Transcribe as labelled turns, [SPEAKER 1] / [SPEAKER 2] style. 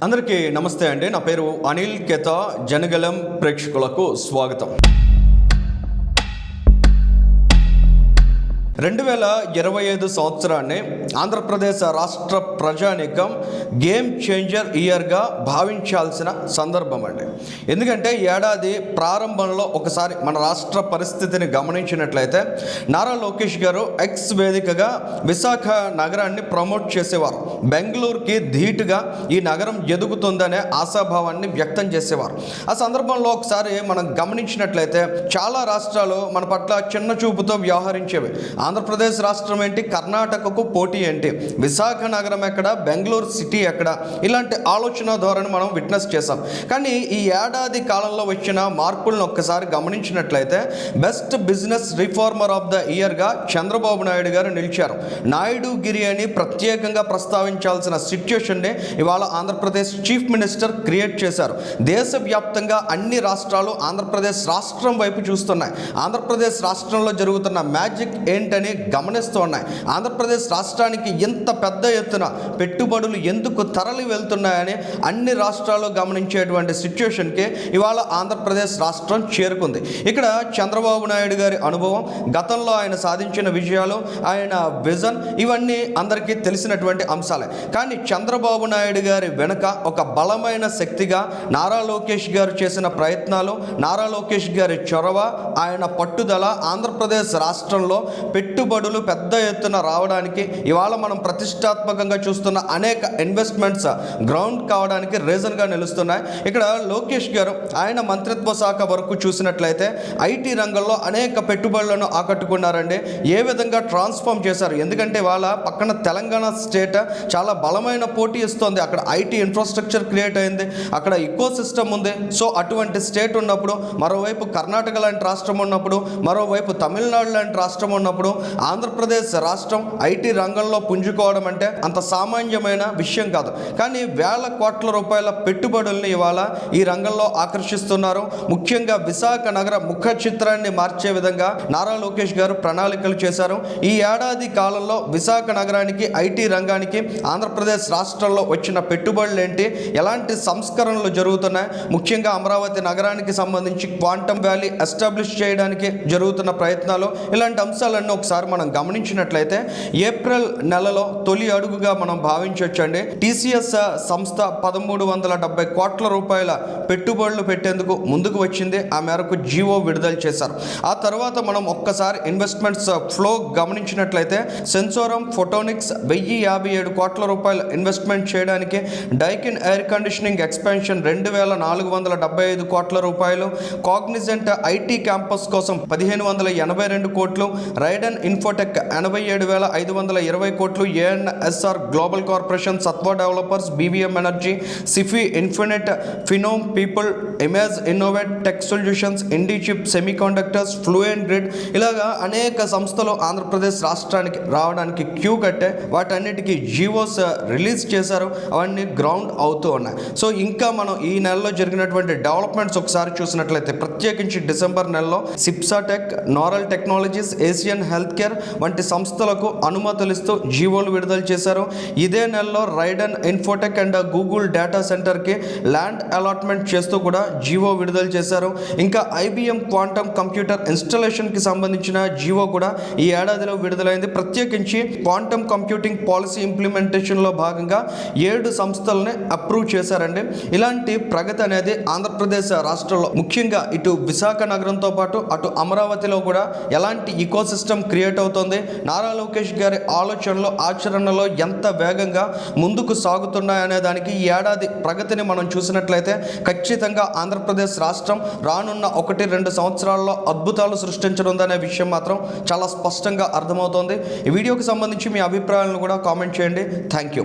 [SPEAKER 1] అందరికీ నమస్తే అండి. నా పేరు అనిల్ కేతా. జనగలం ప్రేక్షకులకు స్వాగతం. 2025 సంవత్సరాన్ని ఆంధ్రప్రదేశ్ రాష్ట్ర ప్రజానీకం గేమ్ చేంజర్ ఇయర్గా భావించాల్సిన సందర్భం అండి. ఎందుకంటే ఏడాది ప్రారంభంలో ఒకసారి మన రాష్ట్ర పరిస్థితిని గమనించినట్లయితే నారా లోకేష్ గారు ఎక్స్ వేదికగా విశాఖ నగరాన్ని ప్రమోట్ చేసేవారు. బెంగళూరుకి ధీటుగా ఈ నగరం ఎదుగుతుందనే ఆశాభావాన్ని వ్యక్తం చేసేవారు. ఆ సందర్భంలో ఒకసారి మనం గమనించినట్లయితే చాలా రాష్ట్రాలు మన పట్ల చిన్న చూపుతో వ్యవహరించేవి. ఆంధ్రప్రదేశ్ రాష్ట్రం ఏంటి, కర్ణాటకకు పోటీ ఏంటి, విశాఖ నగరం ఎక్కడ, బెంగళూరు సిటీ ఎక్కడ, ఇలాంటి ఆలోచన ధోరణి మనం విట్నెస్ చేసాం. కానీ ఈ ఏడాది కాలంలో వచ్చిన మార్పులను ఒక్కసారి గమనించినట్లయితే best business reformer of the ఇయర్గా చంద్రబాబు నాయుడు గారు నిలిచారు. నాయుడు గిరి అని ప్రత్యేకంగా ప్రస్తావించాల్సిన సిచ్యుయేషన్ని ఇవాళ ఆంధ్రప్రదేశ్ చీఫ్ మినిస్టర్ క్రియేట్ చేశారు. దేశవ్యాప్తంగా అన్ని రాష్ట్రాలు ఆంధ్రప్రదేశ్ రాష్ట్రం వైపు చూస్తున్నాయి. ఆంధ్రప్రదేశ్ రాష్ట్రంలో జరుగుతున్న మ్యాజిక్ ఏంటని గమనిస్తూ ఉన్నాయి. ఆంధ్రప్రదేశ్ రాష్ట్రానికి ఎంత పెద్ద ఎత్తున పెట్టుబడులు ఎందుకు తరలి వెళ్తున్నాయని అన్ని రాష్ట్రాలు గమనించేటువంటి సిచ్యుయేషన్కి ఇవాళ ఆంధ్రప్రదేశ్ రాష్ట్రం చేరుకుంది. ఇక్కడ చంద్రబాబు నాయుడు గారి అనుభవం, గతంలో ఆయన సాధించిన విజయాలు, ఆయన విజన్, ఇవన్నీ అందరికీ తెలిసినటువంటి అంశాలే. కానీ చంద్రబాబు నాయుడు గారి వెనుక ఒక బలమైన శక్తిగా నారా లోకేష్ గారు చేసిన ప్రయత్నాలు, నారా లోకేష్ గారి చొరవ, ఆయన పట్టుదల ఆంధ్రప్రదేశ్ రాష్ట్రంలో పెట్టుబడులు పెద్ద ఎత్తున రావడానికి, ఇవాళ మనం ప్రతిష్టాత్మకంగా చూస్తున్న అనేక ఇన్వెస్ట్మెంట్స్ గ్రౌండ్ కావడానికి రీజన్గా నిలుస్తున్నాయి. ఇక్కడ లోకేష్ గారు ఆయన మంత్రిత్వ శాఖ వరకు చూసినట్లయితే ఐటీ రంగంలో అనేక పెట్టుబడులను ఆకట్టుకున్నారండి. ఏ విధంగా ట్రాన్స్ఫార్మ్ చేశారు, ఎందుకంటే ఇవాళ పక్కన తెలంగాణ స్టేట్ చాలా బలమైన పోటీ ఇస్తుంది. అక్కడ ఐటీ ఇన్ఫ్రాస్ట్రక్చర్ క్రియేట్ అయింది, అక్కడ ఇకో సిస్టమ్ ఉంది. సో అటువంటి స్టేట్ ఉన్నప్పుడు, మరోవైపు కర్ణాటక లాంటి రాష్ట్రం ఉన్నప్పుడు, మరోవైపు తమిళనాడు లాంటి రాష్ట్రం ఉన్నప్పుడు ఆంధ్రప్రదేశ్ రాష్ట్రం ఐటీ రంగంలో పుంజుకోవడం అంటే అంత సామాన్యమైన విషయం కాదు. కానీ వేల కోట్ల రూపాయల పెట్టుబడుల్ని ఇవాళ ఈ రంగంలో ఆకర్షిస్తున్నారు. ముఖ్యంగా విశాఖ నగర ముఖ చిత్రాన్ని మార్చే విధంగా నారా లోకేష్ గారు ప్రణాళికలు చేశారు. ఈ ఏడాది కాలంలో విశాఖ నగరానికి, ఐటీ రంగానికి ఆంధ్రప్రదేశ్ రాష్ట్రంలో వచ్చిన పెట్టుబడులు ఏంటి, ఎలాంటి సంస్కరణలు జరుగుతున్నాయి, ముఖ్యంగా అమరావతి నగరానికి సంబంధించి క్వాంటమ్ వ్యాలీ ఎస్టాబ్లిష్ చేయడానికి జరుగుతున్న ప్రయత్నాలు, ఇలాంటి అంశాలన్నీ ఒకసారి మనం గమనించినట్లయితే ఏప్రిల్ నెలలో తొలి అడుగుగా మనం భావించవచ్చండి. టీసీఎస్ సంస్థ 1370 కోట్ల రూపాయల పెట్టుబడులు పెట్టేందుకు ముందుకు వచ్చింది. ఆ మేరకు జీవో విడుదల చేశారు. ఆ తర్వాత మనం ఒక్కసారి ఇన్వెస్ట్మెంట్స్ ఫ్లో గమనించినట్లయితే సెన్సోరం ఫోటోనిక్స్ 1057 కోట్ల రూపాయల ఇన్వెస్ట్మెంట్ చేయడానికి, డైకిన్ ఎయిర్ కండిషనింగ్ ఎక్స్పాన్షన్ 2475 కోట్ల రూపాయలు, కాగ్నిజెంట్ ఐటీ క్యాంపస్ కోసం 1582 కోట్లు, రైడన్ ఇన్ఫోటెక్ 87,520 కోట్లు, ANSR global corporation, Sattva developers, BVM energy, Sify Infinit, Phenom People, image innovate tech solutions, IndiChip semiconductors, Fluent Grid, ఇలాగా అనేక సంస్థలు ఆంధ్రప్రదేశ్ రాష్ట్రానికి రావడానికి క్యూ కట్టే, వాటన్నిటికీ జీవోస్ రిలీజ్ చేశారు. అవన్నీ గ్రౌండ్ అవుతూ ఉన్నాయి. సో ఇంకా మనం ఈ నెలలో జరిగినటువంటి డెవలప్మెంట్స్ ఒకసారి చూసినట్లయితే, ప్రత్యేకించి డిసెంబర్ నెలలో సిప్సాటెక్, నారల్ టెక్నాలజీస్, ఏషియన్ హెల్త్ కేర్ వంటి సంస్థలకు అనుమతులిస్తూ జీవోలు విడుదల చేశారు. ఇదే నెలలో రైడన్ ఇన్ఫోటెక్ అండ్ గూగుల్ డేటా సెంటర్కి ల్యాండ్ అలాట్మెంట్ చేస్తూ కూడా జీవో విడుదల చేశారు. ఇంకా ఐబిఎం క్వాంటమ్ కంప్యూటర్ ఇన్స్టలేషన్కి సంబంధించిన జీవో కూడా ఈ ఏడాదిలో విడుదలైంది. ప్రత్యేకించి క్వాంటమ్ కంప్యూటింగ్ పాలసీ ఇంప్లిమెంటేషన్లో భాగంగా 7 సంస్థలని అప్రూవ్ చేశారండి. ఇలాంటి ప్రగతి అనేది ఆంధ్రప్రదేశ్ రాష్ట్రంలో, ముఖ్యంగా ఇటు విశాఖ నగరంతో పాటు అటు అమరావతిలో కూడా ఎలాంటి ఈకో సిస్టమ్ క్రియేట్ అవుతుంది, నారా లోకేష్ గారి ఆలోచనలు ఆచరణలో ఎంత వేగంగా ముందుకు సాగుతున్నాయనే దానికి ఈ ఏడాది ప్రగతిని మనం చూసినట్లయితే ఖచ్చితంగా ఆంధ్రప్రదేశ్ రాష్ట్రం రానున్న 1-2 సంవత్సరాల్లో అద్భుతాలు సృష్టించనుందనే విషయం మాత్రం చాలా స్పష్టంగా అర్థమవుతోంది. ఈ వీడియోకి సంబంధించి మీ అభిప్రాయాలను కూడా కామెంట్ చేయండి. Thank you.